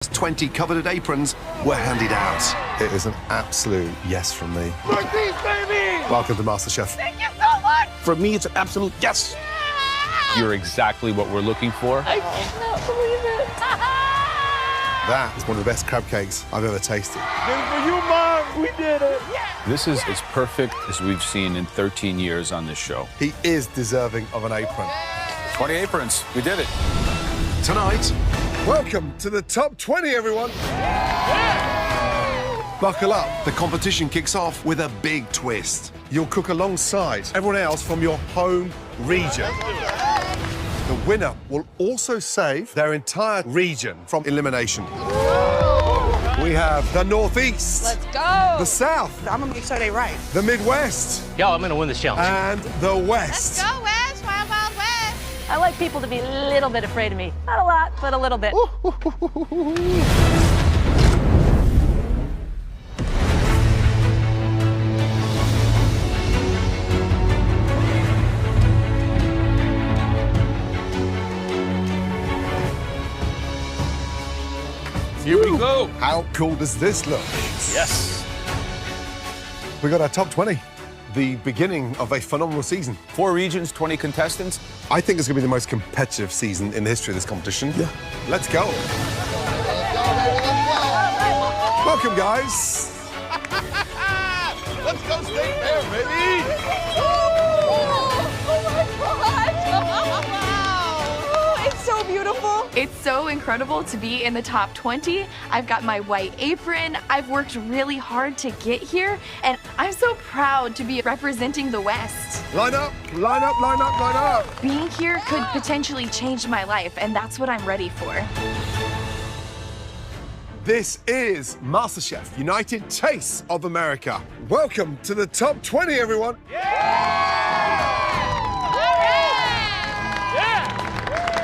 20 coveted aprons were handed out. It is an absolute yes from me. Look these, baby! Welcome to Masterchef. Thank you so much! For me, it's an absolute yes. You're exactly what we're looking for. I cannot believe it. That is one of the best crab cakes I've ever tasted. This for you, Mom. We did it. This is as perfect as we've seen in 13 years on this show. He is deserving of an apron. 20 aprons. We did it. Tonight, Welcome to the top 20, everyone. buckle up. The competition kicks off with a big twist. You'll cook alongside everyone else from your home region. The winner will also save their entire region from elimination. We have the Northeast. Let's go. The South. I'm gonna make sure they right. The Midwest. Yo, I'm gonna win this challenge. And the West. Let's go, West. Wild, wild West. I like people to be a little bit afraid of me. Not a lot, but a little bit. Here we go. How cool does this look? Yes. We got our top 20. The beginning of a phenomenal season. 4 regions, 20 contestants. I think it's going to be the most competitive season in the history of this competition. Yeah. Let's go. Welcome, guys. Let's go State Fair, baby! It's so beautiful. It's so incredible to be in the top 20. I've got my white apron. I've worked really hard to get here, and I'm so proud to be representing the West. Line up, line up, line up, line up. Being here could potentially change my life, and that's what I'm ready for. This is MasterChef United Tastes of America. Welcome to the top 20, everyone.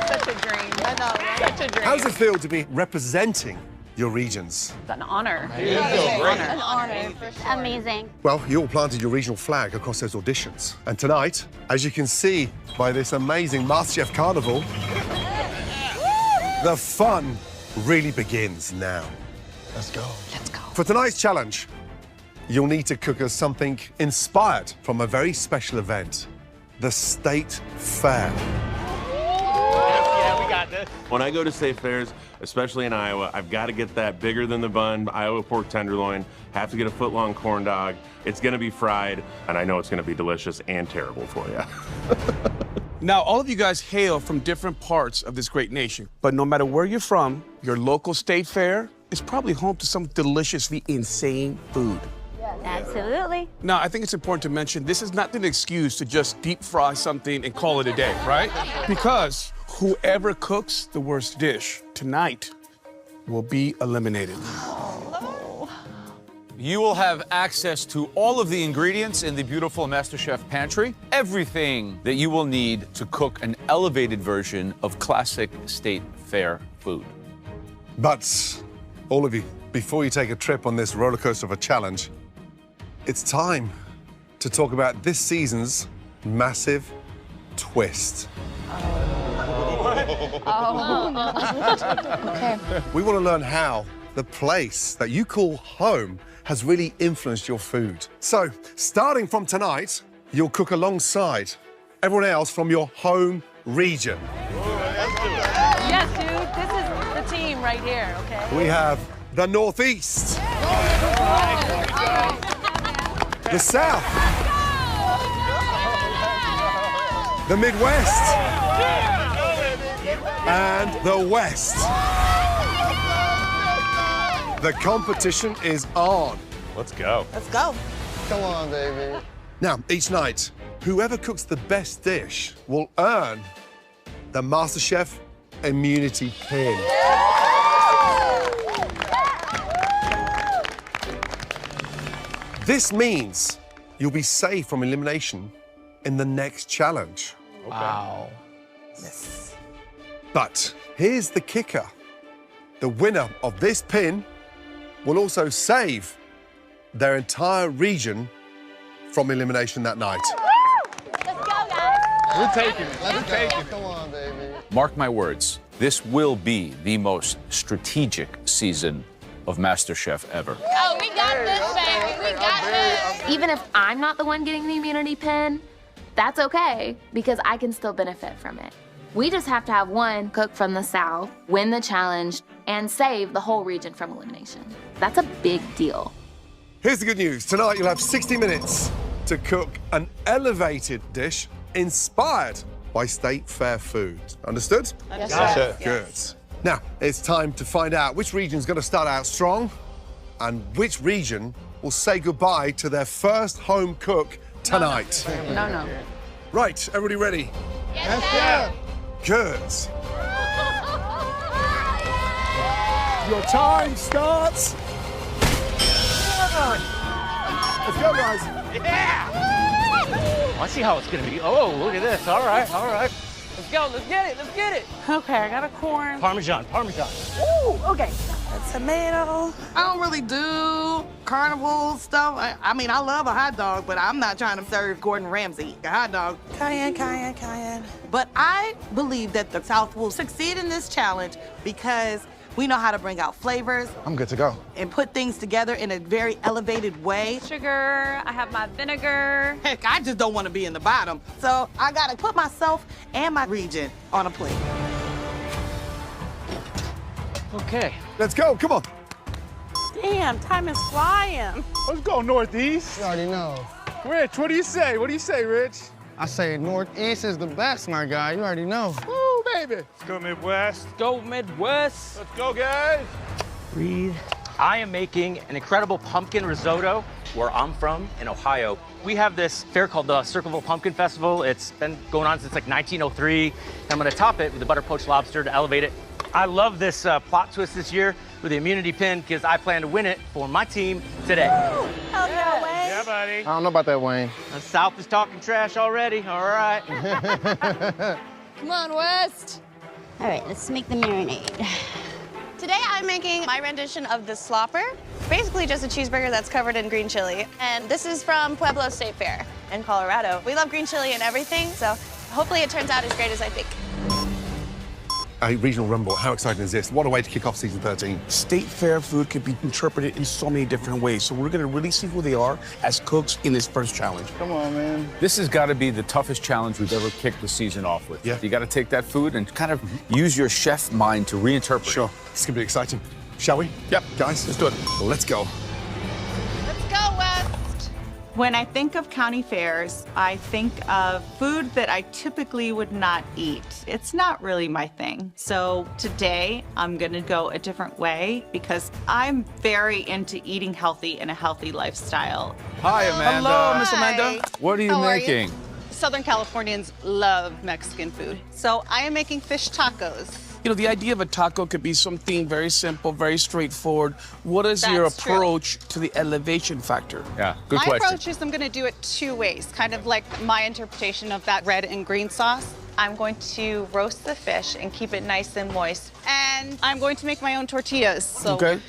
Such a dream. I know. Such a dream. How does it feel to be representing your regions? It's an honor. An honor. Amazing. Well, you all planted your regional flag across those auditions. And tonight, as you can see by this amazing MasterChef Carnival, the fun really begins now. Let's go. Let's go. For tonight's challenge, you'll need to cook us something inspired from a very special event, the State Fair. Yeah, we got this. When I go to state fairs, especially in Iowa, I've got to get that bigger than the bun Iowa pork tenderloin, have to get a foot-long corn dog. It's going to be fried, and I know it's going to be delicious and terrible for you. Now, all of you guys hail from different parts of this great nation, but no matter where you're from, your local state fair is probably home to some deliciously insane food. Absolutely. Now, I think it's important to mention this is not an excuse to just deep fry something and call it a day, right? Because whoever cooks the worst dish tonight will be eliminated. You will have access to all of the ingredients in the beautiful MasterChef pantry. Everything that you will need to cook an elevated version of classic state fair food. But all of you, before you take a trip on this roller coaster of a challenge, it's time to talk about this season's massive twist. Okay. We want to learn how the place that you call home has really influenced your food. So, starting from tonight, you'll cook alongside everyone else from your home region. Yes, dude. This is the team right here, okay? We have the Northeast, the South, the Midwest, and the West. The competition is on. Let's go. Let's go. Come on, baby. Now, each night, whoever cooks the best dish will earn the MasterChef immunity pin. This means you'll be safe from elimination in the next challenge. Wow. Yes. But here's the kicker. The winner of this pin will also save their entire region from elimination that night. Let's go, guys. We're taking it. Let's We're taking it. Come on, baby. Mark my words, This will be the most strategic season of MasterChef ever. Oh, we got this, baby. We got this. Even if I'm not the one getting the immunity pin, that's okay, because I can still benefit from it. We just have to have one cook from the South win the challenge and save the whole region from elimination. That's a big deal. Here's the good news. Tonight you'll have 60 minutes to cook an elevated dish inspired by State Fair food. Understood? Yes. Good. Now, it's time to find out which region's going to start out strong and which region will say goodbye to their first home cook tonight. No. Right, everybody ready? Yes, sir. Good. Your time starts. Let's go, guys. Let's see how it's gonna be. Oh, look at this. All right. Let's go. Let's get it. Okay, I got a corn. Parmesan. Ooh, okay. A tomato. I don't really do carnival stuff. I mean, I love a hot dog, but I'm not trying to serve Gordon Ramsay a hot dog. Cayenne. But I believe that the South will succeed in this challenge because we know how to bring out flavors. I'm good to go. And put things together in a very elevated way. Sugar. I have my vinegar. Heck, I just don't want to be in the bottom. So I gotta put myself and my region on a plate. Okay. Let's go, come on. Damn, time is flying. Let's go Northeast. You already know. Rich, what do you say? Rich? I say Northeast is the best, my guy. You already know. Woo, baby. Let's go Midwest. Go Midwest. Let's go, guys. Breathe. I am making an incredible pumpkin risotto where I'm from in Ohio. We have this fair called the Circleville Pumpkin Festival. It's been going on since like 1903. And I'm gonna top it with the butter poached lobster to elevate it. I love this plot twist this year with the immunity pin because I plan to win it for my team today. Hell yeah, Wayne. Yeah, buddy. I don't know about that, Wayne. The South is talking trash already. All right. Come on, West. All right, let's make the marinade. Today I'm making my rendition of the slopper. Basically just a cheeseburger that's covered in green chili. And this is from Pueblo State Fair in Colorado. We love green chili and everything, so hopefully it turns out as great as I think. A regional rumble, how exciting is this? What a way to kick off season 13. State Fair food can be interpreted in so many different ways. So we're gonna really see who they are as cooks in this first challenge. Come on, man. This has got to be the toughest challenge we've ever kicked the season off with. Yeah. You got to take that food and kind of use your chef mind to reinterpret it. Sure, it's gonna be exciting. Shall we? Yep. Guys, let's do it. Let's go. Let's go, West! When I think of county fairs, I think of food that I typically would not eat. It's not really my thing. So today, I'm gonna go a different way because I'm very into eating healthy and a healthy lifestyle. Hi, Amanda. Hello, Miss Amanda. What are you How are you? making? Southern Californians love Mexican food. So I am making fish tacos. You know, the idea of a taco could be something very simple, very straightforward. What is your That's true. approach to the elevation factor? Yeah, good My question. approach is I'm gonna do it two ways, kind of like my interpretation of that red and green sauce. I'm going to roast the fish and keep it nice and moist. And I'm going to make my own tortillas. So, Okay.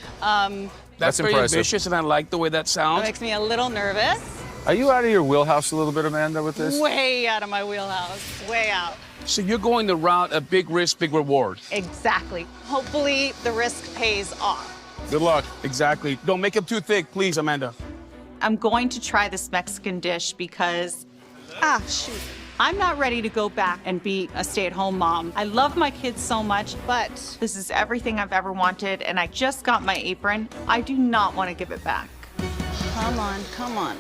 That's very impressive. ambitious, and I like the way that That sounds. makes me a little nervous. Are you out of your wheelhouse a little bit, Amanda, with this? Way out of my wheelhouse, way out. So you're going the route of big risk, big reward. Exactly. Hopefully the risk pays off. Good luck. Exactly. Don't make it too thick, please, Amanda. I'm going to try this Mexican dish because Shoot. I'm not ready to go back and be a stay-at-home mom. I love my kids so much, but this is everything I've ever wanted, and I just got my apron. I do not want to give it back. Come on, come on.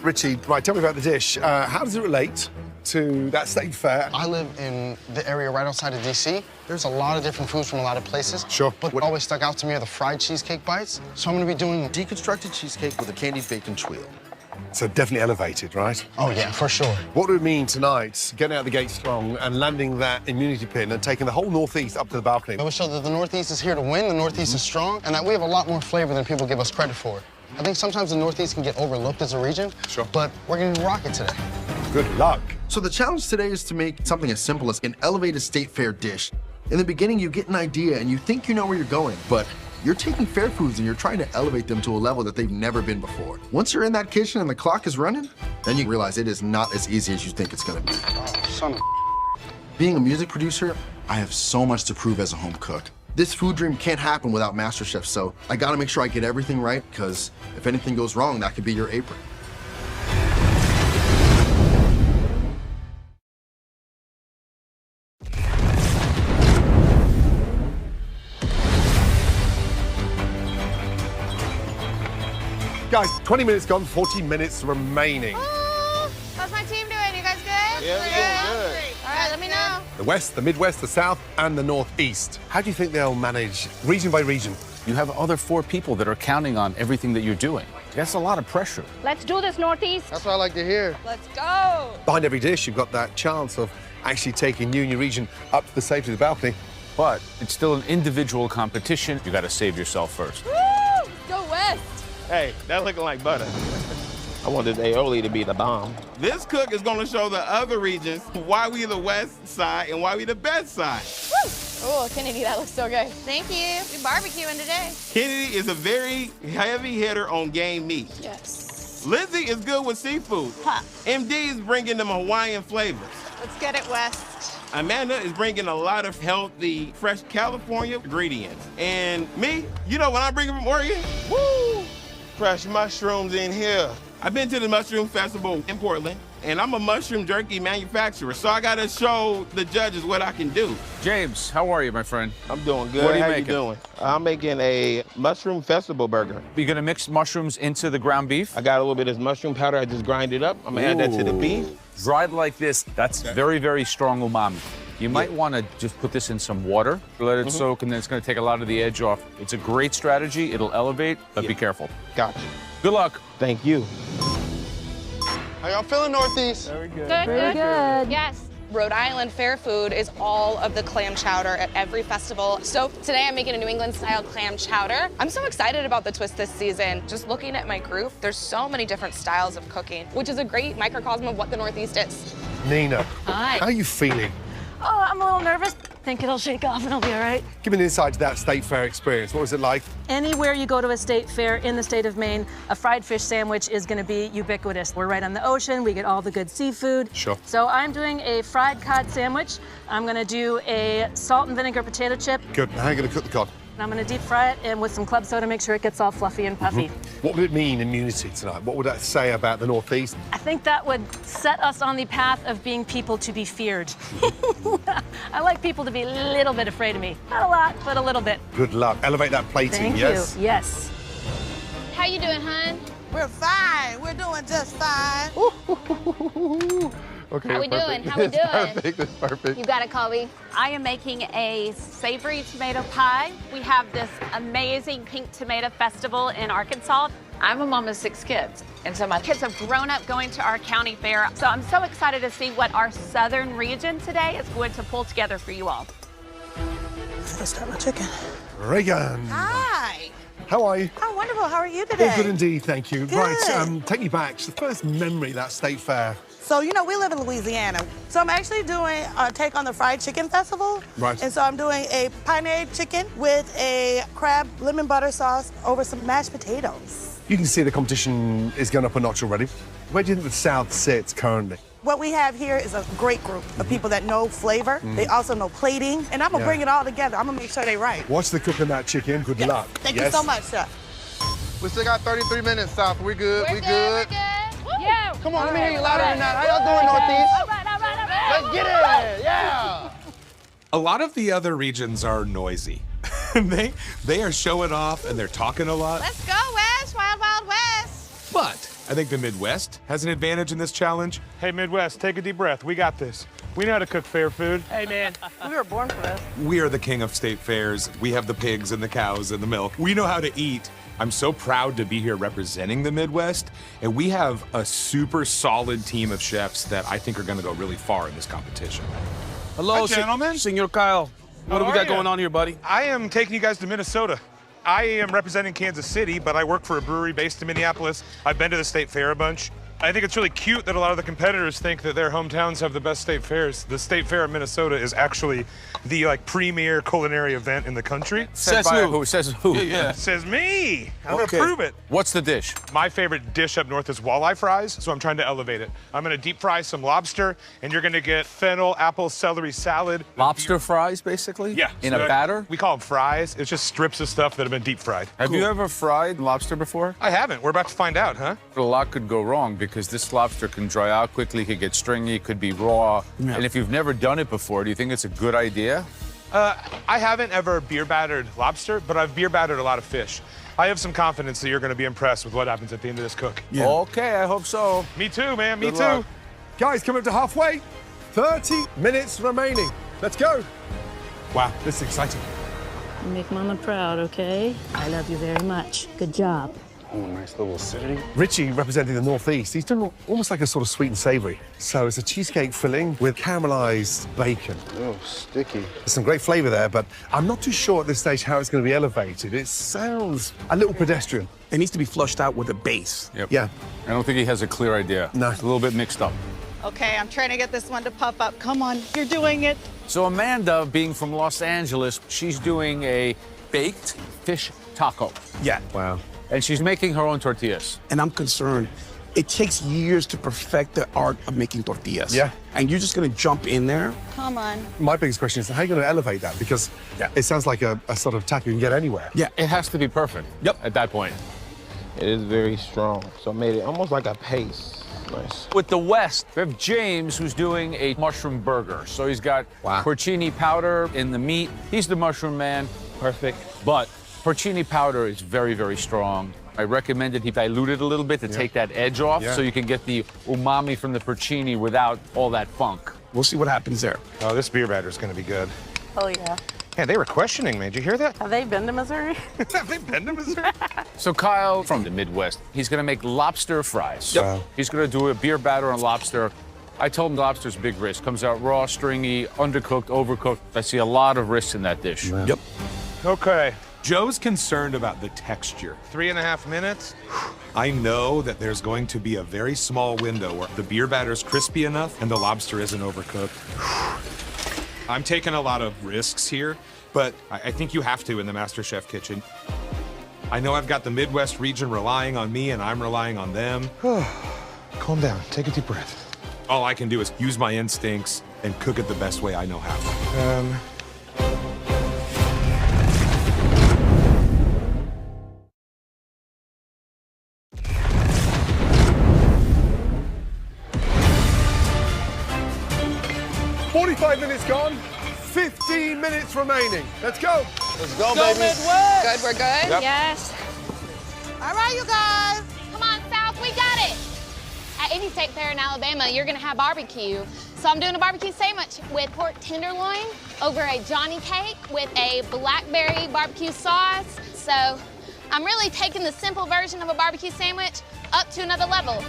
Richie, right, tell me about the dish. How does it relate to that state fair? I live in the area right outside of D.C. There's a lot of different foods from a lot of places. Sure. But what always stuck out to me are the fried cheesecake bites. So I'm gonna be doing Deconstructed cheesecake with a candied bacon twirl. So definitely elevated, right? Oh, yeah, for sure. What would it mean tonight, getting out the gate strong and landing that immunity pin and taking the whole Northeast up to the balcony? It will show that the Northeast is here to win, the Northeast is strong, and that we have a lot more flavor than people give us credit for. I think sometimes the Northeast can get overlooked as a region. Sure. But we're gonna rock it today. Good luck. So the challenge today is to make something as simple as an elevated state fair dish. In the beginning, you get an idea and you think you know where you're going, but You're taking fair foods and you're trying to elevate them to a level that they've never been before. Once you're in that kitchen and the clock is running, then you realize it is not as easy as you think it's gonna be. Oh, son of Being a music producer, I have so much to prove as a home cook. This food dream can't happen without Masterchef, so I gotta make sure I get everything right, because if anything goes wrong, that could be your apron. Guys, 20 minutes gone, 40 minutes remaining. How's my team doing? You guys good? Yeah, we're doing good. All right, let me know. The West, the Midwest, the South, and the Northeast. How do you think they'll manage region by region? You have other 4 people that are counting on everything that you're doing. That's a lot of pressure. Let's do this, Northeast. That's what I like to hear. Let's go. Behind every dish, you've got that chance of actually taking you and your region up to the safety of the balcony. But it's still an individual competition. You got to save yourself first. Woo! Go West. Hey, that's looking like butter. I want this aioli to be the bomb. This cook is going to show the other regions why we the west side and why we the best side. Woo! Oh, Kennedy, that looks so good. Thank you. We barbecuing today. Kennedy is a very heavy hitter on game meat. Yes. Lizzie is good with seafood. Huh. MD is bringing them Hawaiian flavors. Let's get it West. Amanda is bringing a lot of healthy, fresh California ingredients. And me, you know what I'm bringing from Oregon? Woo! Fresh mushrooms in here. I've been to the Mushroom Festival in Portland, and I'm a mushroom jerky manufacturer, so I gotta show the judges what I can do. James, how are you, my friend? I'm doing good. What are you How making? you doing? I'm making a mushroom festival burger. You're gonna mix mushrooms into the ground beef? I got a little bit of this mushroom powder. I just grind it up. I'm gonna add that to the beef. Dried like this, that's very, very strong umami. You might want to just put this in some water, let it soak, and then it's going to take a lot of the edge off. It's a great strategy. It'll elevate, but be careful. Gotcha. Good luck. Thank you. How y'all feeling, Northeast? Very good. Very good. Yes. Rhode Island fair food is all of the clam chowder at every festival. So today I'm making a New England style clam chowder. I'm so excited about the twist this season. Just looking at my group, there's so many different styles of cooking, which is a great microcosm of what the Northeast is. Nina, Hi. how are you feeling? Oh, I'm a little nervous. Think it'll shake off and I'll be all right. Give me an insight to that state fair experience. What was it like? Anywhere you go to a state fair in the state of Maine, a fried fish sandwich is going to be ubiquitous. We're right on the ocean. We get all the good seafood. Sure. So I'm doing a fried cod sandwich. I'm going to do a salt and vinegar potato chip. Good. How are you going to cook the cod? And I'm going to deep fry it and with some club soda, make sure it gets all fluffy and puffy. What would it mean in unity tonight? What would that say about the Northeast? I think that would set us on the path of being people to be feared. I like people to be a little bit afraid of me. Not a lot, but a little bit. Good luck. Elevate that plating, Thank yes? you. Yes. How you doing, hon? We're fine. We're doing just fine. Okay, How we doing? How we doing? Perfect, that's perfect. You got it, Colby. I am making a savory tomato pie. We have this amazing pink tomato festival in Arkansas. I'm a mom of 6 kids, and so my Kids have grown up going to our county fair. So I'm so excited to see what our southern region today is going to pull together for you all. Let's start my chicken. Reagan. Hi. How are you? Oh, wonderful. How are you today? Oh, good indeed, thank you. Good. Right, take me back to the first memory of that state fair. So, you know, we live in Louisiana. So I'm actually doing a take on the fried chicken festival. Right. And so I'm doing a pine chicken with a crab lemon butter sauce over some mashed potatoes. You can see the competition is going up a notch already. Where do you think the South sits currently? What we have here is a great group of people that know flavor. They also know plating. And I'm going to bring it all together. I'm going to make sure they're right. Watch the cooking that chicken. Good luck. Thank you so much, Chef. We still got 33 minutes, South. We good. We're good. Yeah. Come on, let me hear you louder than that. How y'all doing, Northeast? All right. Let's get it. Yeah. A lot of the other regions are noisy. they are showing off and they're talking a lot. Let's go, West. Wild, wild West. But I think the Midwest has an advantage in this challenge. Hey, Midwest, take a deep breath. We got this. We know how to cook fair food. Hey, man, we were born for this. We are the king of state fairs. We have the pigs and the cows and the milk. We know how to eat. I'm so proud to be here representing the Midwest, and we have a super solid team of chefs that I think are going to go really far in this competition. Hello, Hi, gentlemen. Senor Kyle. What do we got going on here, buddy? I am taking you guys to Minnesota. I am representing Kansas City, but I work for a brewery based in Minneapolis. I've been to the state fair a bunch. I think it's really cute that a lot of the competitors think that their hometowns have the best state fairs. The State Fair of Minnesota is actually the premier culinary event in the country. Says who? Says who? Yeah. Says me. I'm gonna prove it. What's the dish? My favorite dish up north is walleye fries, so I'm trying to elevate it. I'm gonna deep fry some lobster, and you're gonna get fennel, apple, celery salad. Lobster fries, basically? Yeah. In a batter? We call them fries. It's just strips of stuff that have been deep fried. Have you ever fried lobster before? I haven't. We're about to find out, huh? A lot could go wrong because this lobster can dry out quickly, could get stringy, could be raw. Yeah. And if you've never done it before, do you think it's a good idea? I haven't ever beer battered lobster, but I've beer battered a lot of fish. I have some confidence that you're going to be impressed with what happens at the end of this cook. Yeah. Okay, I hope so. Me too, man. Me Good too. luck. Guys, coming up to halfway. 30 minutes remaining. Let's go. Wow, this is exciting. Make Mama proud, okay? I love you very much. Good job. Oh, nice little acidity. Richie, representing the Northeast, he's done almost like a sort of sweet and savory. So it's a cheesecake filling with caramelized bacon. Oh, sticky. There's some great flavor there, but I'm not too sure at this stage how it's going to be elevated. It sounds a little pedestrian. It needs to be flushed out with a base. Yep. Yeah. I don't think he has a clear idea. No. It's a little bit mixed up. Okay, I'm trying to get this one to puff up. Come on, you're doing it. So Amanda, being from Los Angeles, she's doing a baked fish taco. Yeah. Wow. And she's making her own tortillas. And I'm concerned. It takes years to perfect the art of making tortillas. Yeah. And you're just gonna jump in there. Come on. My biggest question is how are you going to elevate that? Because it sounds like a sort of taco you can get anywhere. Yeah, it has to be perfect. Yep. At that point. It is very strong, so it made it almost like a paste. Nice. With the West, we have James, who's doing a mushroom burger. So he's got porcini powder in the meat. He's the mushroom man. Perfect. But porcini powder is very, very strong. I recommended he dilute it a little bit to take that edge off so you can get the umami from the porcini without all that funk. We'll see what happens there. Oh, this beer batter's going to be good. Oh, yeah. Yeah, they were questioning me. Did you hear that? Have they been to Missouri? Have they been to Missouri? So Kyle, from the Midwest, he's gonna make lobster fries. Yep. Wow. He's gonna do a beer batter on lobster. I told him lobster's a big risk. Comes out raw, stringy, undercooked, overcooked. I see a lot of risks in that dish. Wow. Yep. Okay. Joe's concerned about the texture. 3.5 minutes. I know that there's going to be a very small window where the beer batter's crispy enough and the lobster isn't overcooked. I'm taking a lot of risks here, but I think you have to in the MasterChef kitchen. I know I've got the Midwest region relying on me and I'm relying on them. Calm down. Take a deep breath. All I can do is use my instincts and cook it the best way I know how. 45 minutes gone, 15 minutes remaining. Let's go. Let's go, Go baby. Midwest. Good, we're good? Yep. Yes. All right, you guys. Come on, South, we got it. At any state fair in Alabama, you're gonna have barbecue. So I'm doing a barbecue sandwich with pork tenderloin over a Johnny cake with a blackberry barbecue sauce. So I'm really taking the simple version of a barbecue sandwich up to another level.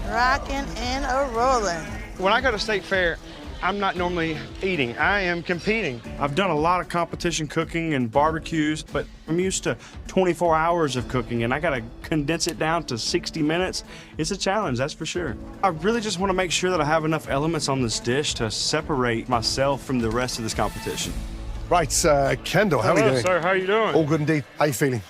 Rocking and a rolling. When I go to state fair, I'm not normally eating, I am competing. I've done a lot of competition cooking and barbecues, but I'm used to 24 hours of cooking and I gotta condense it down to 60 minutes. It's a challenge, that's for sure. I really just wanna make sure that I have enough elements on this dish to separate myself from the rest of this competition. Right, Kendall, how are you Hello, doing? sir, how are you doing? All good indeed. How you feeling?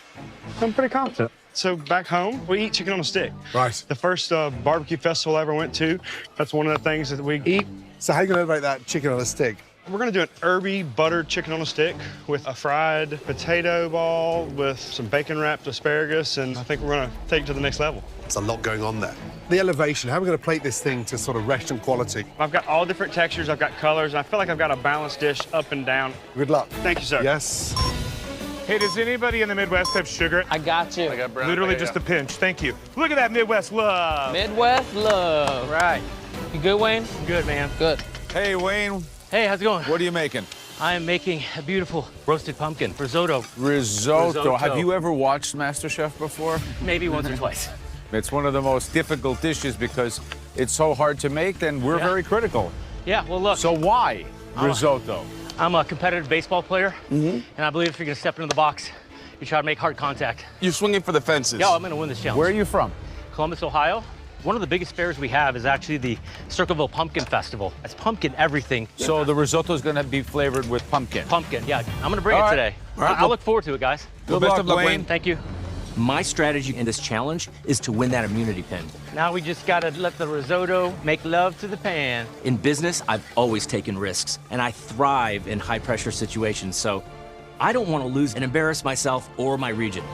I'm pretty confident. So back home, we eat chicken on a stick. Right. The first barbecue festival I ever went to, that's one of the things that we eat. So how are you gonna elevate that chicken on a stick? We're gonna do an herby buttered chicken on a stick with a fried potato ball with some bacon wrapped asparagus, and I think we're gonna take it to the next level. There's a lot going on there. The elevation, how are we gonna plate this thing to sort of restaurant quality? I've got all different textures, I've got colors, and I feel like I've got a balanced dish up and down. Good luck. Thank you, sir. Yes. Hey, does anybody in the Midwest have sugar? I got you. Literally just a pinch. Thank you. Look at that Midwest love. Midwest love. Right. You good, Wayne? Good, man. Good. Hey, Wayne. Hey, how's it going? What are you making? I am making a beautiful roasted pumpkin risotto. Risotto. Have you ever watched MasterChef before? Maybe once or twice. It's one of the most difficult dishes because it's so hard to make, and we're very critical. Yeah, well, look. So why risotto? I'm a competitive baseball player, and I believe if you're gonna step into the box, you try to make hard contact. You're swinging for the fences. Yeah, I'm gonna win this challenge. Where are you from? Columbus, Ohio. One of the biggest fairs we have is actually the Circleville Pumpkin Festival. It's pumpkin everything. So the risotto is going to be flavored with pumpkin. Pumpkin, yeah. I'm going to bring All it right. today. All right, I look forward to it, guys. Good luck, Wayne. Thank you. My strategy in this challenge is to win that immunity pin. Now we just got to let the risotto make love to the pan. In business, I've always taken risks, and I thrive in high-pressure situations, so I don't want to lose and embarrass myself or my region.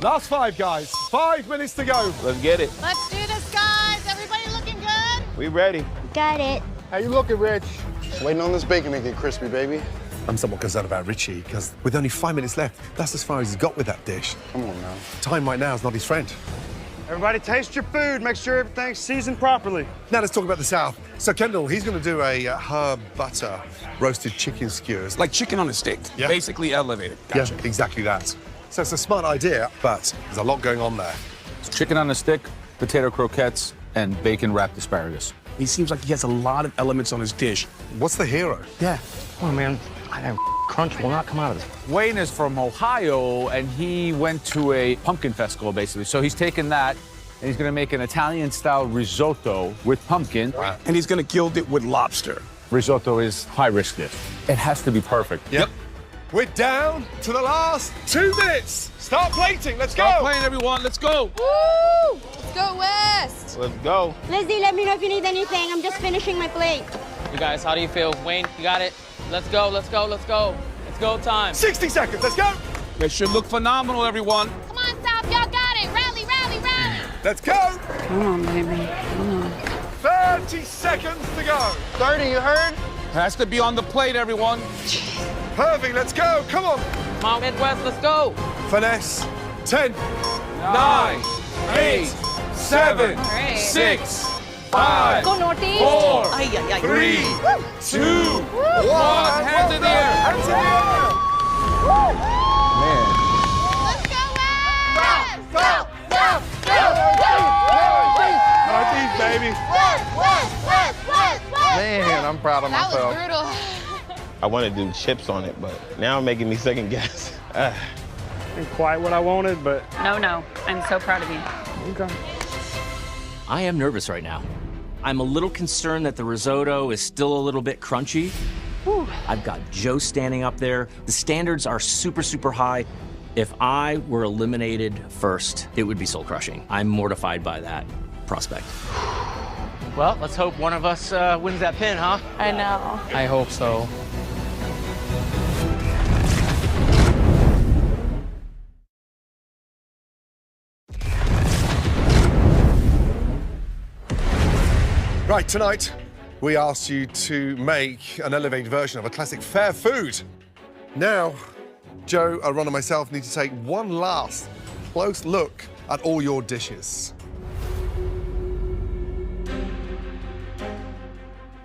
Last 5, guys. 5 minutes to go. Let's get it. Let's do this, guys. Everybody looking good? We ready. Got it. How you looking, Rich? Just waiting on this bacon to get crispy, baby. I'm somewhat concerned about Richie, because with only 5 minutes left, that's as far as he's got with that dish. Come on now. Time right now is not his friend. Everybody taste your food. Make sure everything's seasoned properly. Now let's talk about the South. So Kendall, he's going to do a herb butter roasted chicken skewers. Like chicken on a stick, basically elevated. Gotcha. Yeah, exactly that. So it's a smart idea, but there's a lot going on there. It's chicken on a stick, potato croquettes, and bacon-wrapped asparagus. He seems like he has a lot of elements on his dish. What's the hero? Yeah. Oh, man. Crunch will not come out of this. Wayne is from Ohio, and he went to a pumpkin festival, basically. So he's taken that, and he's going to make an Italian-style risotto with pumpkin. Wow. And he's going to gild it with lobster. Risotto is high-risk dish. It has to be perfect. Yep. We're down to the last 2 minutes. Start plating. Let's go. Start playing, everyone. Let's go. Woo! Let's go West! Let's go. Lizzie, let me know if you need anything. I'm just finishing my plate. You guys, how do you feel? Wayne, you got it? Let's go, let's go, let's go. It's go time. 60 seconds, let's go. They should look phenomenal, everyone. Come on, South, y'all got it. Rally, rally, rally. Let's go. Come on, baby. Come on. 30 seconds to go. 30, you heard? Has to be on the plate, everyone. Perfect, let's go. Come on. Come on, Midwest, let's go. Finesse. 10, 9, 8, 7, 6, 5, Go Northeast. 4, Ay, ay, ay. 3, 2, 1. Hands in the air. Hands in the air. Let's go West. Northeast, baby. Man, I'm proud of That myself. was brutal. I want to do chips on it, but now making me second guess. Ain't quite what I wanted, but No. I'm so proud of you. okay. I am nervous right now. I'm a little concerned that the risotto is still a little bit crunchy. Whew. I've got Joe standing up there. The standards are super, super high. If I were eliminated first, it would be soul crushing. I'm mortified by that prospect. Well, let's hope one of us wins that pin, huh? I know. I hope so. Right, tonight, we asked you to make an elevated version of a classic fair food. Now, Joe, Ron, and myself need to take one last close look at all your dishes.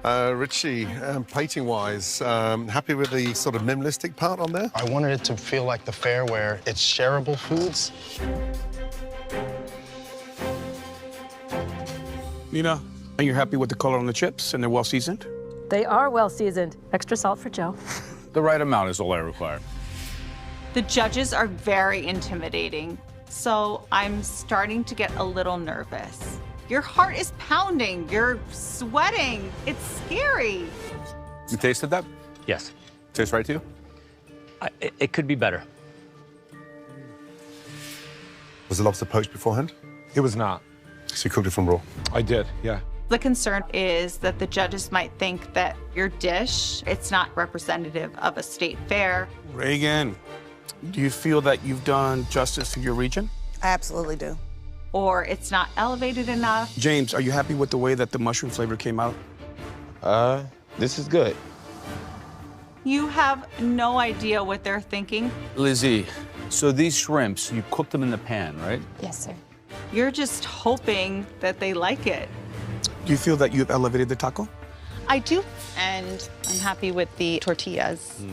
Richie, plating-wise, happy with the sort of minimalistic part on there? I wanted it to feel like the fair where it's shareable foods. Nina, are you happy with the color on the chips and they're well seasoned? They are well seasoned. Extra salt for Joe. The right amount is all I require. The judges are very intimidating, so I'm starting to get a little nervous. Your heart is pounding, you're sweating, it's scary. You tasted that? Yes. Tastes right to you? It could be better. Was the lobster poached beforehand? It was not. So you cooked it from raw? I did, yeah. The concern is that the judges might think that your dish, it's not representative of a state fair. Reagan, do you feel that you've done justice to your region? I absolutely do. Or it's not elevated enough. James, are you happy with the way that the mushroom flavor came out? This is good. You have no idea what they're thinking. Lizzie, so these shrimps, you cooked them in the pan, right? Yes, sir. You're just hoping that they like it. Do you feel that you've elevated the taco? I do, and I'm happy with the tortillas.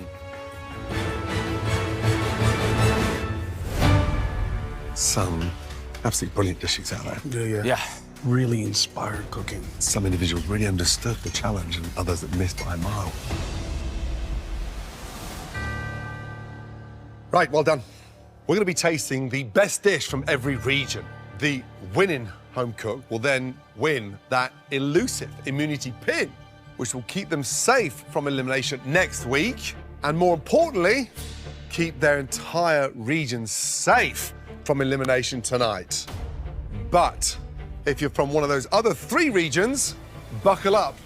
Some absolutely brilliant dishes out there. Yeah. Really inspired cooking. Some individuals really understood the challenge and others that missed by a mile. Right, well done. We're going to be tasting the best dish from every region. The winning home cook will then win that elusive immunity pin, which will keep them safe from elimination next week, and more importantly, keep their entire region safe from elimination tonight. But if you're from one of those other 3 regions, buckle up,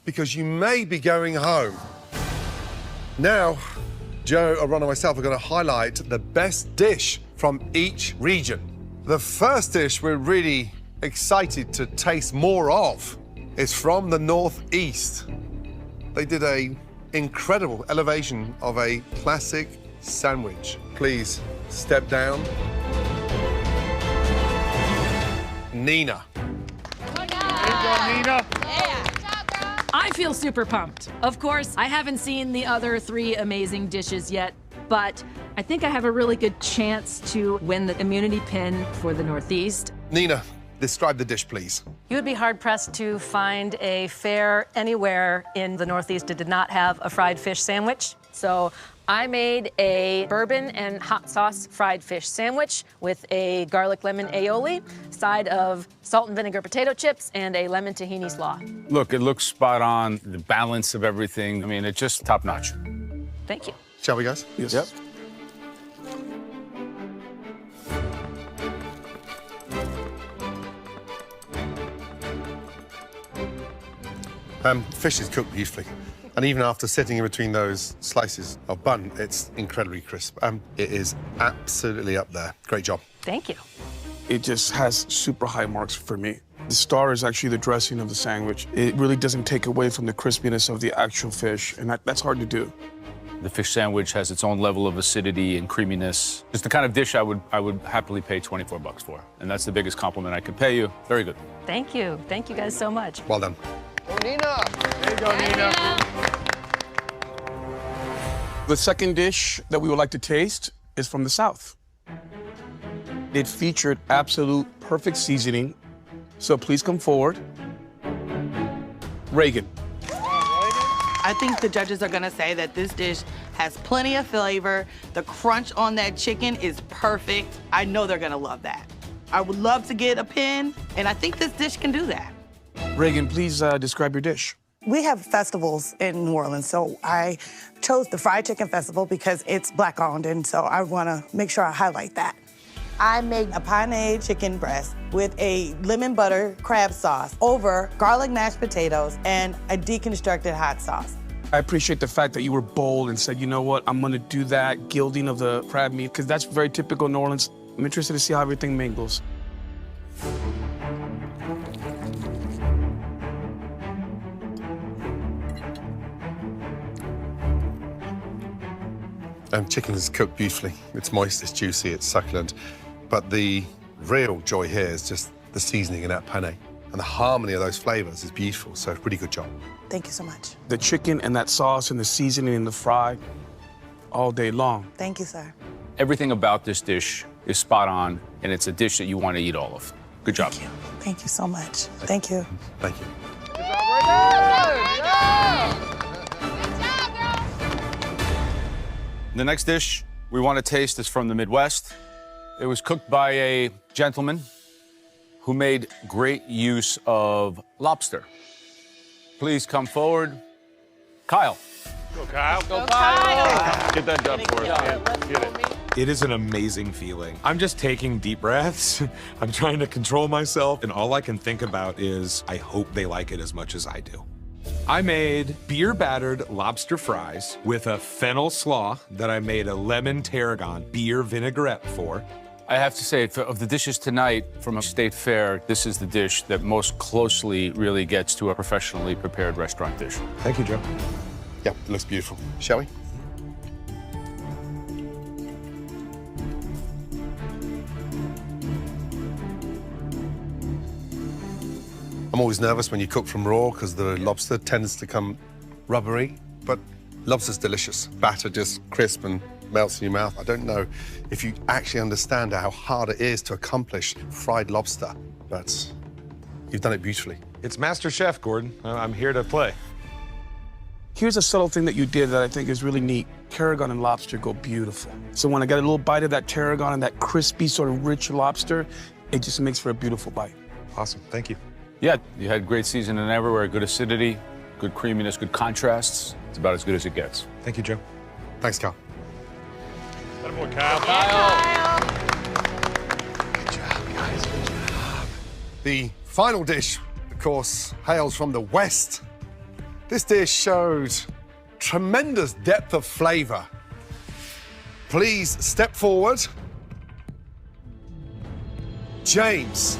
because you may be going home. Now, Joe, Aaron, and myself are going to highlight the best dish from each region. The first dish we're really excited to taste more of is from the Northeast. They did an incredible elevation of a classic sandwich. Please step down. Nina. Nina. I feel super pumped. Of course, I haven't seen the other 3 amazing dishes yet, but I think I have a really good chance to win the immunity pin for the Northeast. Nina, describe the dish, please. You would be hard-pressed to find a fare anywhere in the Northeast that did not have a fried fish sandwich. So I made a bourbon and hot sauce fried fish sandwich with a garlic lemon aioli, side of salt and vinegar potato chips, and a lemon tahini slaw. Look, it looks spot on, the balance of everything. I mean, it's just top notch. Thank you. Shall we, guys? Yes. Yep. Fish is cooked beautifully. And even after sitting in between those slices of bun, it's incredibly crisp. It is absolutely up there. Great job. Thank you. It just has super high marks for me. The star is actually the dressing of the sandwich. It really doesn't take away from the crispiness of the actual fish, and that's hard to do. The fish sandwich has its own level of acidity and creaminess. It's the kind of dish I would happily pay $24 for, and that's the biggest compliment I could pay you. Very good. Thank you. Thank you guys so much. Well done. Oh, Nina. There you go, Nina. The second dish that we would like to taste is from the South. It featured absolute perfect seasoning, so please come forward. Reagan. I think the judges are gonna say that this dish has plenty of flavor. The crunch on that chicken is perfect. I know they're gonna love that. I would love to get a pin, and I think this dish can do that. Reagan, please describe your dish. We have festivals in New Orleans, so I chose the Fried Chicken Festival because it's Black-owned, and so I wanna make sure I highlight that. I made a penne chicken breast with a lemon butter crab sauce over garlic mashed potatoes and a deconstructed hot sauce. I appreciate the fact that you were bold and said, you know what, I'm gonna do that gilding of the crab meat, because that's very typical New Orleans. I'm interested to see how everything mingles. Chicken is cooked beautifully. It's moist, it's juicy, it's succulent. But the real joy here is just the seasoning in that penne. And the harmony of those flavors is beautiful, so pretty good job. Thank you so much. The chicken and that sauce and the seasoning and the fry all day long. Thank you, sir. Everything about this dish is spot on, and it's a dish that you want to eat all of. Good job. Thank you. Thank you so much. Thank you. Thank you. The next dish we want to taste is from the Midwest. It was cooked by a gentleman who made great use of lobster. Please come forward. Kyle. Go, Kyle. Go, Kyle. Get that done for us, man. Get it. It is an amazing feeling. I'm just taking deep breaths. I'm trying to control myself, and all I can think about is I hope they like it as much as I do. I made beer-battered lobster fries with a fennel slaw that I made a lemon tarragon beer vinaigrette for. I have to say, of the dishes tonight from a state fair, this is the dish that most closely really gets to a professionally prepared restaurant dish. Thank you, Joe. Yeah, it looks beautiful. Shall we? I'm always nervous when you cook from raw because the lobster tends to come rubbery, but lobster's delicious. Batter just crisp and melts in your mouth. I don't know if you actually understand how hard it is to accomplish fried lobster, but you've done it beautifully. It's Masterchef, Gordon. I'm here to play. Here's a subtle thing that you did that I think is really neat. Tarragon and lobster go beautiful. So when I got a little bite of that tarragon and that crispy, sort of rich lobster, it just makes for a beautiful bite. Awesome, thank you. Yeah, you had great seasoning everywhere, good acidity, good creaminess, good contrasts. It's about as good as it gets. Thank you, Joe. Thanks, Kyle. Attaboy, Kyle. Good job, guys. Good job. The final dish, of course, hails from the West. This dish showed tremendous depth of flavor. Please step forward. James.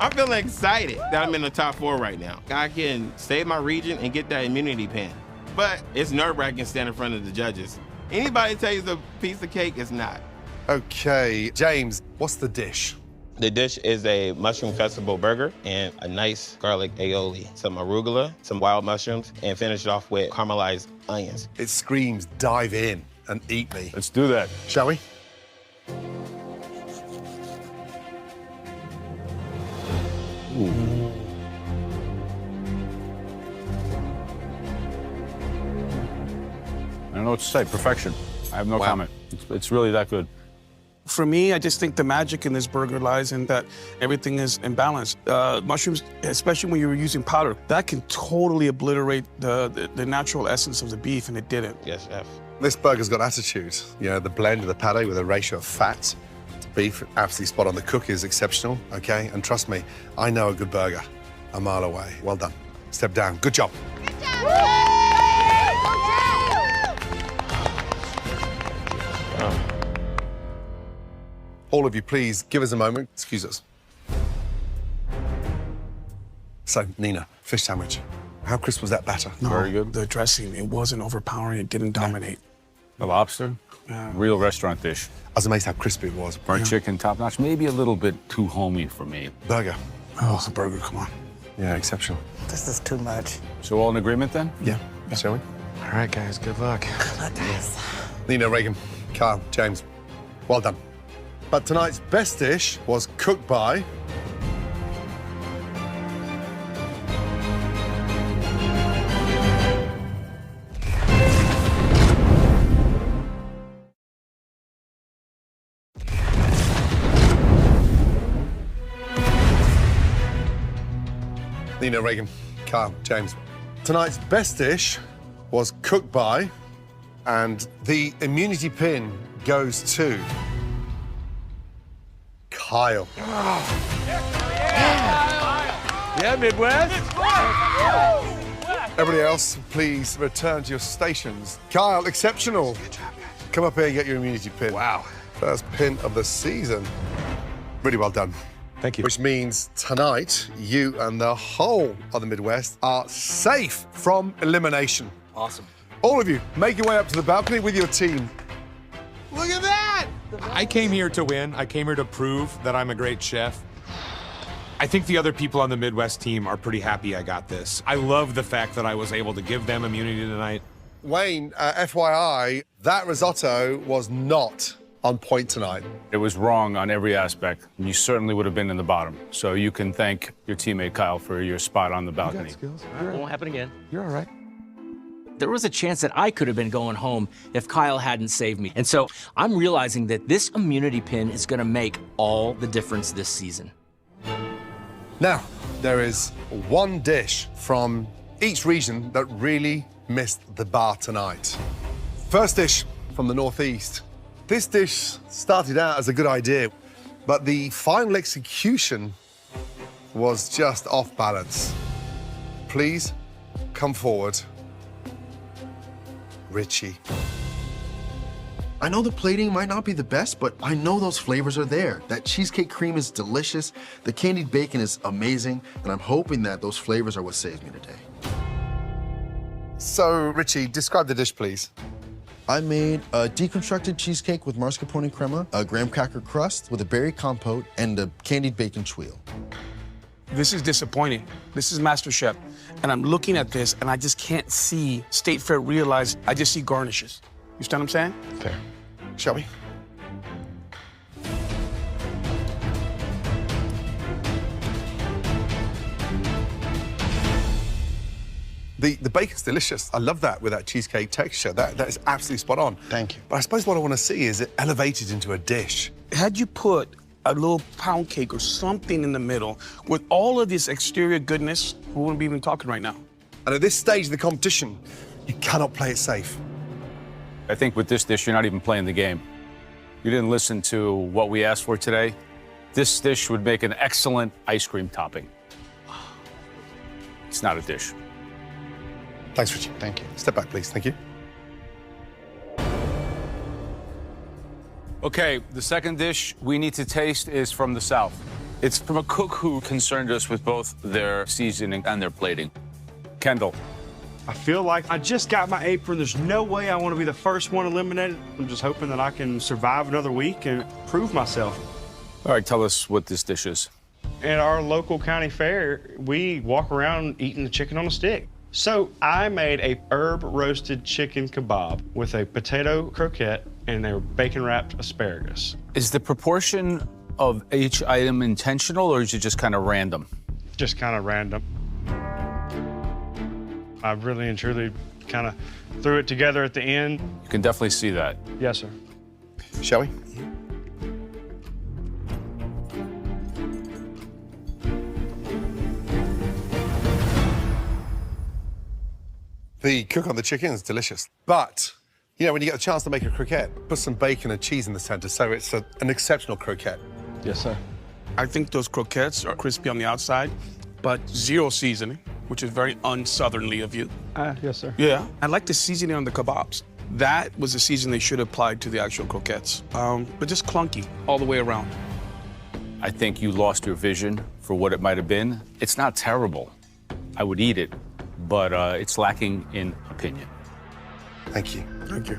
I'm feeling excited that I'm in the top 4 right now. I can save my region and get that immunity pin. But it's nerve-wracking standing in front of the judges. Anybody tastes a piece of cake, it's not. Okay, James, what's the dish? The dish is a mushroom festival burger and a nice garlic aioli, some arugula, some wild mushrooms, and finish it off with caramelized onions. It screams dive in and eat me. Let's do that. Shall we? Ooh. I don't know what to say. Perfection. I have no comment. It's really that good. For me, I just think the magic in this burger lies in that everything is in balance. Mushrooms, especially when you're using powder, that can totally obliterate the natural essence of the beef, and it didn't. Yes, chef. This burger's got attitude. You know, the blend of the pate with a ratio of fat to beef, absolutely spot on. The cook is exceptional, okay? And trust me, I know a good burger a mile away. Well done. Step down. Good job. Good job. All of you, please give us a moment. Excuse us. So, Nina, fish sandwich. How crisp was that batter? No, Very good. The dressing, it wasn't overpowering. It didn't dominate. The lobster, real restaurant dish. I was amazed how crispy it was. Burnt chicken, top notch. Maybe a little bit too homey for me. Burger. Oh, it's a burger, come on. Yeah, exceptional. This is too much. So all in agreement then? Yeah. Shall we? All right, guys, good luck. Good luck, guys. Nina, Reagan, Kyle, James, well done. But tonight's best dish was cooked by... Nina, Reagan, Kyle, James. Tonight's best dish was cooked by, and the immunity pin goes to Kyle. Yeah, Midwest. Everybody else, please return to your stations. Kyle, exceptional. Good job, guys. Come up here and get your immunity pin. Wow. First pin of the season. Really well done. Thank you. Which means tonight, you and the whole of the Midwest are safe from elimination. Awesome. All of you, make your way up to the balcony with your team. Look at that! I came here to win. I came here to prove that I'm a great chef. I think the other people on the Midwest team are pretty happy I got this. I love the fact that I was able to give them immunity tonight. Wayne, FYI, that risotto was not on point tonight. It was wrong on every aspect, and you certainly would have been in the bottom. So you can thank your teammate Kyle for your spot on the balcony. Skills. Won't happen again. You're all right. There was a chance that I could have been going home if Kyle hadn't saved me. And so I'm realizing that this immunity pin is gonna make all the difference this season. Now, there is one dish from each region that really missed the bar tonight. First dish from the Northeast. This dish started out as a good idea, but the final execution was just off balance. Please come forward. Richie. I know the plating might not be the best, but I know those flavors are there. That cheesecake cream is delicious, the candied bacon is amazing, and I'm hoping that those flavors are what saves me today. So, Richie, describe the dish, please. I made a deconstructed cheesecake with mascarpone crema, a graham cracker crust with a berry compote, and a candied bacon tuile. This is disappointing. This is Masterchef. And I'm looking at this, and I just can't see State Fair realize, I just see garnishes. You understand what I'm saying? Fair. Shall we? The bacon's delicious. I love that with that cheesecake texture. That is absolutely spot on. Thank you. But I suppose what I want to see is it elevated into a dish. Had you put a little pound cake or something in the middle. With all of this exterior goodness, we wouldn't be even talking right now. And at this stage of the competition, you cannot play it safe. I think with this dish, you're not even playing the game. You didn't listen to what we asked for today. This dish would make an excellent ice cream topping. It's not a dish. Thanks, Richie. Thank you. Step back, please. Thank you. Okay, the second dish we need to taste is from the South. It's from a cook who concerned us with both their seasoning and their plating. Kendall. I feel like I just got my apron. There's no way I want to be the first one eliminated. I'm just hoping that I can survive another week and prove myself. All right, tell us what this dish is. At our local county fair, we walk around eating the chicken on a stick. So I made a herb roasted chicken kebab with a potato croquette and a bacon wrapped asparagus. Is the proportion of each item intentional, or is it just kind of random? Just kind of random. I really and truly kind of threw it together at the end. You can definitely see that. Yes, sir. Shall we? The cook on the chicken is delicious, but you know, when you get a chance to make a croquette, put some bacon and cheese in the center, so it's an exceptional croquette. Yes, sir. I think those croquettes are crispy on the outside, but zero seasoning, which is very un-southerly of you. Yes, sir. Yeah. I like the seasoning on the kebabs. That was the seasoning they should have applied to the actual croquettes. But just clunky all the way around. I think you lost your vision for what it might have been. It's not terrible. I would eat it, but it's lacking in opinion. Thank you. Thank you.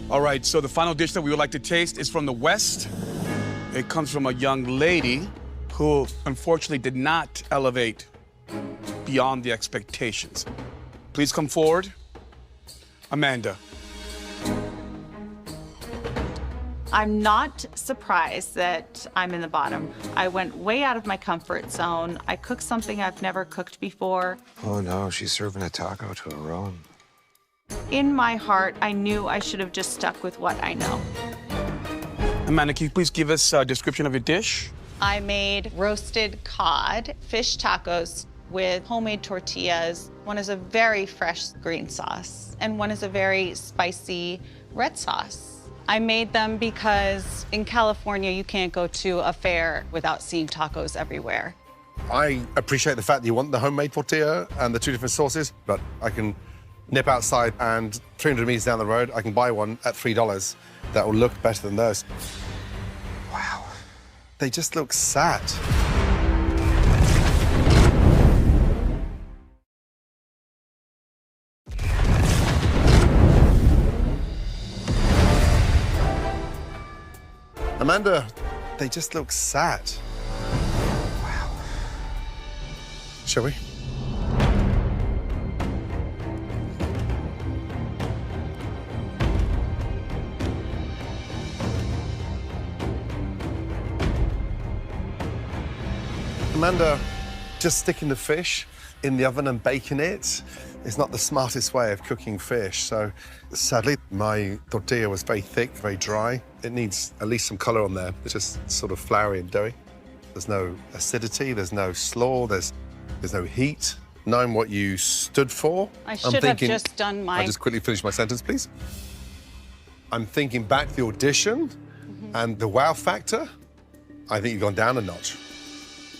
All right, so the final dish that we would like to taste is from the West. It comes from a young lady who unfortunately did not elevate beyond the expectations. Please come forward. Amanda. I'm not surprised that I'm in the bottom. I went way out of my comfort zone. I cooked something I've never cooked before. Oh no, she's serving a taco to a Rowan. In my heart, I knew I should have just stuck with what I know. Amanda, can you please give us a description of your dish? I made roasted cod, fish tacos with homemade tortillas. One is a very fresh green sauce, and one is a very spicy red sauce. I made them because in California, you can't go to a fair without seeing tacos everywhere. I appreciate the fact that you want the homemade tortilla and the two different sauces, but I can nip outside and 300 meters down the road, I can buy one at $3 that will look better than those. Wow. They just look sad. Amanda, they just look sad. Wow. Shall we? Amanda, just sticking the fish in the oven and baking it is not the smartest way of cooking fish. So sadly, my tortilla was very thick, very dry. It needs at least some color on there. It's just sort of floury and doughy. There's no acidity, there's no slaw, there's no heat. Knowing what you stood for, I should have just done my... I'll just quickly finish my sentence, please. I'm thinking back to the audition and the wow factor. I think you've gone down a notch.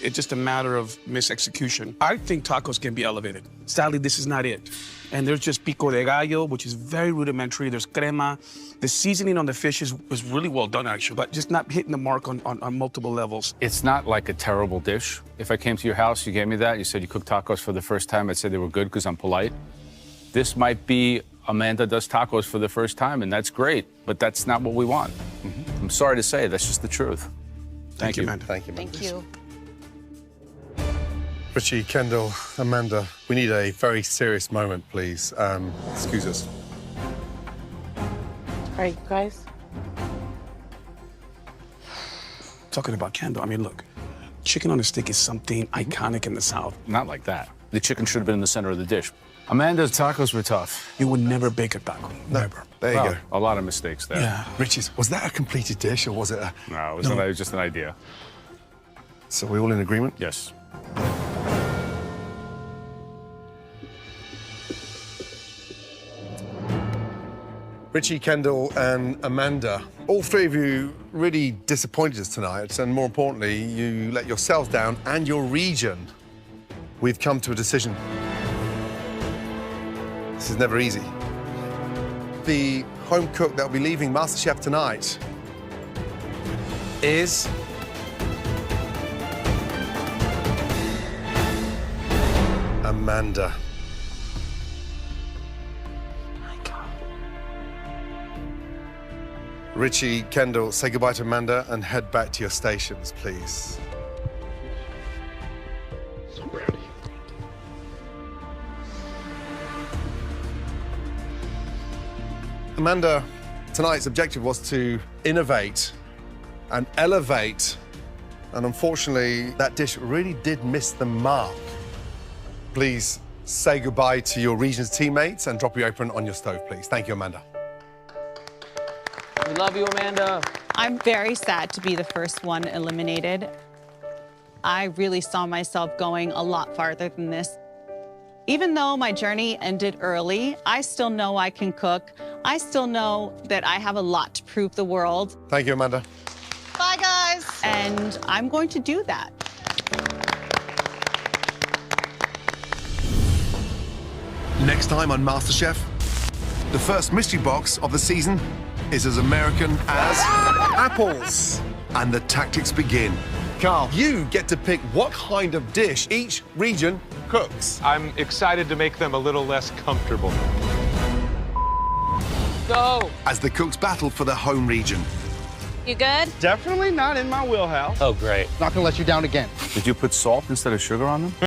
It's just a matter of misexecution. I think tacos can be elevated. Sadly, this is not it. And there's just pico de gallo, which is very rudimentary. There's crema. The seasoning on the fish was really well done, actually, but just not hitting the mark on multiple levels. It's not like a terrible dish. If I came to your house, you gave me that, you said you cooked tacos for the first time, I'd say they were good because I'm polite. This might be Amanda does tacos for the first time, and that's great, but that's not what we want. I'm sorry to say, that's just the truth. Thank you, Amanda. Thank you, Amanda. Thank you. Richie, Kendall, Amanda, we need a very serious moment, please. Excuse us. All right, you guys. Talking about Kendall, I mean, look, chicken on a stick is something iconic in the South. Not like that. The chicken should have been in the center of the dish. Amanda's tacos were tough. You would never bake a taco. Never. There you Well, go. A lot of mistakes there. Yeah. Richie's, was that a completed dish or was it a... No, it was just an idea. So we all in agreement? Yes. Richie, Kendall, and Amanda, all three of you really disappointed us tonight, and more importantly, you let yourselves down and your region. We've come to a decision. This is never easy. The home cook that will be leaving MasterChef tonight is... Amanda. Richie, Kendall, say goodbye to Amanda and head back to your stations, please. So proud of you. Amanda, tonight's objective was to innovate and elevate, and unfortunately, that dish really did miss the mark. Please say goodbye to your region's teammates and drop your apron on your stove, please. Thank you, Amanda. We love you, Amanda. I'm very sad to be the first one eliminated. I really saw myself going a lot farther than this. Even though my journey ended early, I still know I can cook. I still know that I have a lot to prove the world. Thank you, Amanda. Bye, guys. And I'm going to do that. Next time on MasterChef, the first mystery box of the season is as American as apples. And the tactics begin. Carl, you get to pick what kind of dish each region cooks. I'm excited to make them a little less comfortable. Go. As the cooks battle for the home region. You good? Definitely not in my wheelhouse. Oh, great. Not gonna let you down again. Did you put salt instead of sugar on them?